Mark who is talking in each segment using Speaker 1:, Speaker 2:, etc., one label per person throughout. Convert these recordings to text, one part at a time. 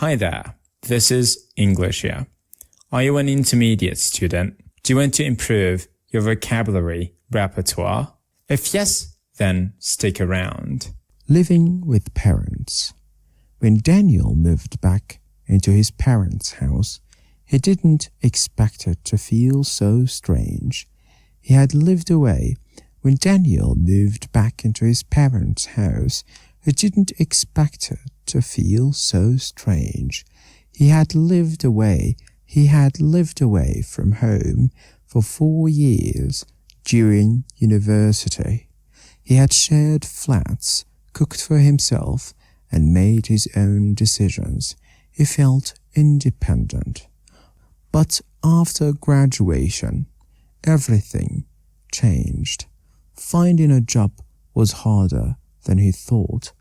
Speaker 1: Hi there, this is English here. Are you an intermediate student? Do you want to improve your vocabulary repertoire? If yes, then stick around.
Speaker 2: Living with parents. When Daniel moved back into his parents' house, he didn't expect it to feel so strange. He had lived away. When Daniel moved back into his parents' house, he didn't expect it to feel so strange. He had lived away. He had lived away from home for 4 years during university. He had shared flats, cooked for himself, and made his own decisions. He felt independent. But after graduation, everything changed. Finding a job was harder than he thought.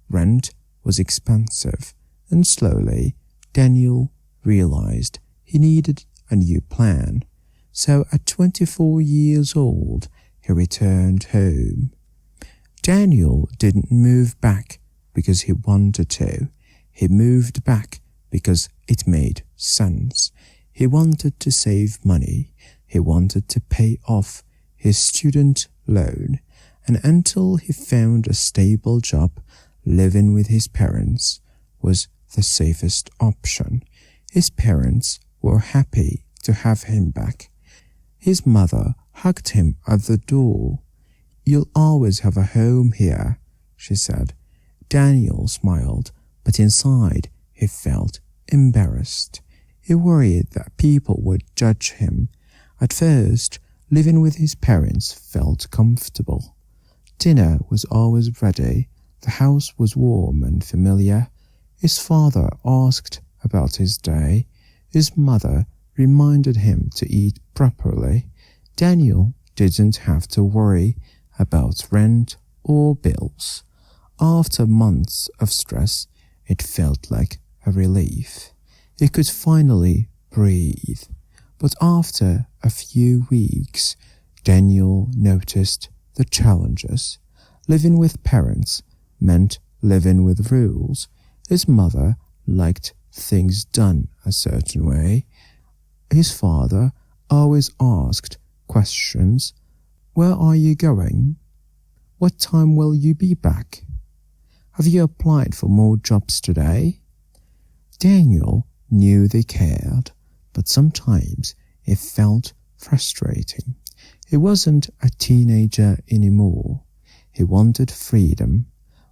Speaker 2: Rent was expensive, and slowly Daniel realized he needed a new plan. So at 24 years old, he returned home. Daniel didn't move back because he wanted to. He moved back because it made sense. He wanted to save money. He wanted to pay off his student loan. And until he found a stable job, living with his parents was the safest option. His parents were happy to have him back. His mother hugged him at the door. "You'll always have a home here," she said. Daniel smiled, but inside he felt embarrassed. He worried that people would judge him. At first, living with his parents felt comfortable. Dinner was always ready. The house was warm and familiar. His father asked about his day. His mother reminded him to eat properly. Daniel didn't have to worry about rent or bills. After months of stress, it felt like a relief. He could finally breathe. But after a few weeks, Daniel noticed the challenges. Living with parents meant living with rules. His mother liked things done a certain way. His father always asked questions. "Where are you going? What time will you be back? Have you applied for more jobs today?" Daniel knew they cared, but sometimes it felt frustrating. He wasn't a teenager anymore. He wanted freedom.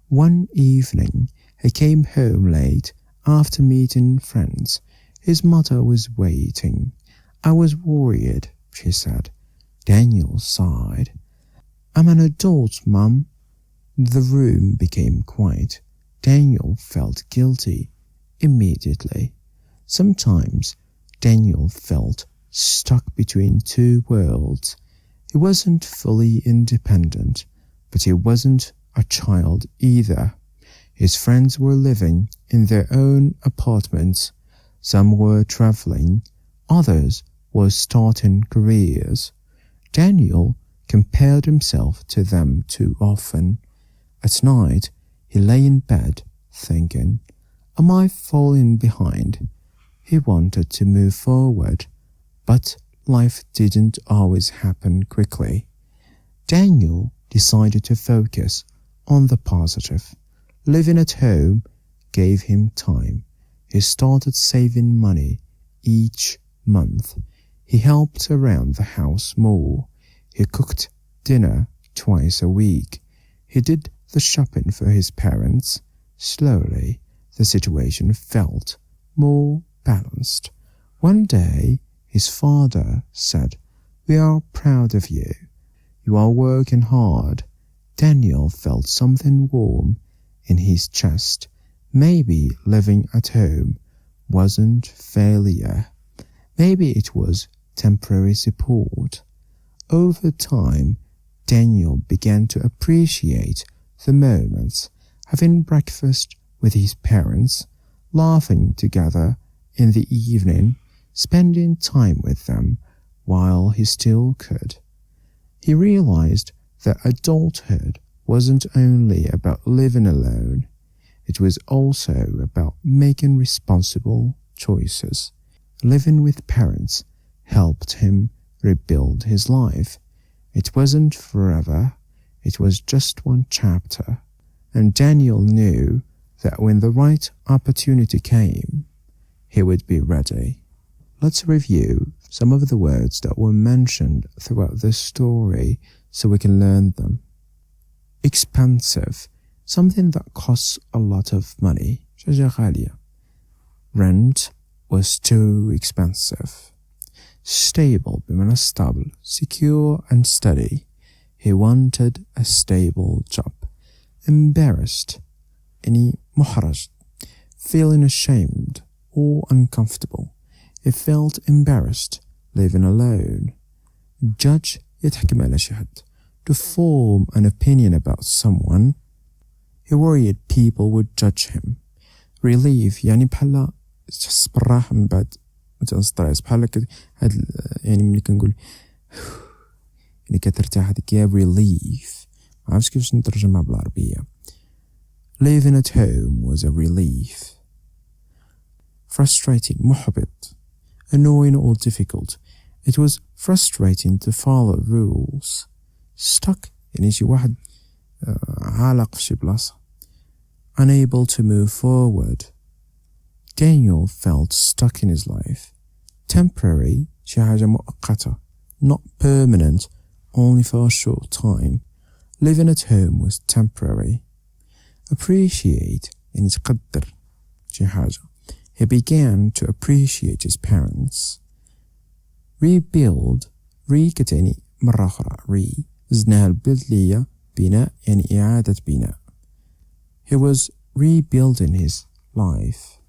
Speaker 2: One evening, he came home late after meeting friends. His mother was waiting. "I was worried," she said. Daniel sighed. "I'm an adult, Mum." The room became quiet. Daniel felt guilty immediately. Sometimes Daniel felt stuck between two worlds. He wasn't fully independent, but he wasn't a child either. His friends were living in their own apartments. Some were traveling. Others were starting careers. Daniel compared himself to them too often. At night, he lay in bed thinking, "Am I falling behind?" He wanted to move forward, but life didn't always happen quickly. Daniel decided to focus on the positive. Living at home gave him time. He started saving money each month. He helped around the house more. He cooked dinner twice a week. He did the shopping for his parents. Slowly, the situation felt more balanced. One day, his father said, "We are proud of you. You are working hard." Daniel felt something warm in his chest. Maybe living at home wasn't failure. Maybe it was temporary support. Over time, Daniel began to appreciate the moments, having breakfast with his parents, laughing together in the evening, spending time with them while he still could. He realized that adulthood wasn't only about living alone. It was also about making responsible choices. Living with parents helped him rebuild his life. It wasn't forever. It was just one chapter. And Daniel knew that when the right opportunity came, he would be ready. Let's review some of the words that were mentioned throughout this story so we can learn them. Expensive, something that costs a lot of money. Rent was too expensive. Stable, بمعنى stable, secure and steady. He wanted a stable job. Embarrassed, يعني محرج, feeling ashamed or uncomfortable. He felt embarrassed living alone. Judge, يتحكم على شي حد. To form an opinion about someone. He worried people would judge him. Relief, يعني بحال تحس بالراحة من بعد ستريس بحال هاد يعني ملي كنقول يعني كترتاح هذيك هي relief. ما عرفتش كيفاش نترجمها بالعربية. Living at home was a relief. Frustrating, محبط, annoying or difficult. It was frustrating to follow rules. Stuck, يعني شي واحد عالق في شي بلاصة. Unable to move forward. Daniel felt stuck in his life. Temporary, شي حاجة مؤقتة. Not permanent, only for a short time. Living at home was temporary. Appreciate, يعني تقدر شي حاجة. He began to appreciate his parents. Rebuild, كتعني مرة أخرى. زدناها البيلد ليا بناء يعني إعادة بناء. He was rebuilding his life.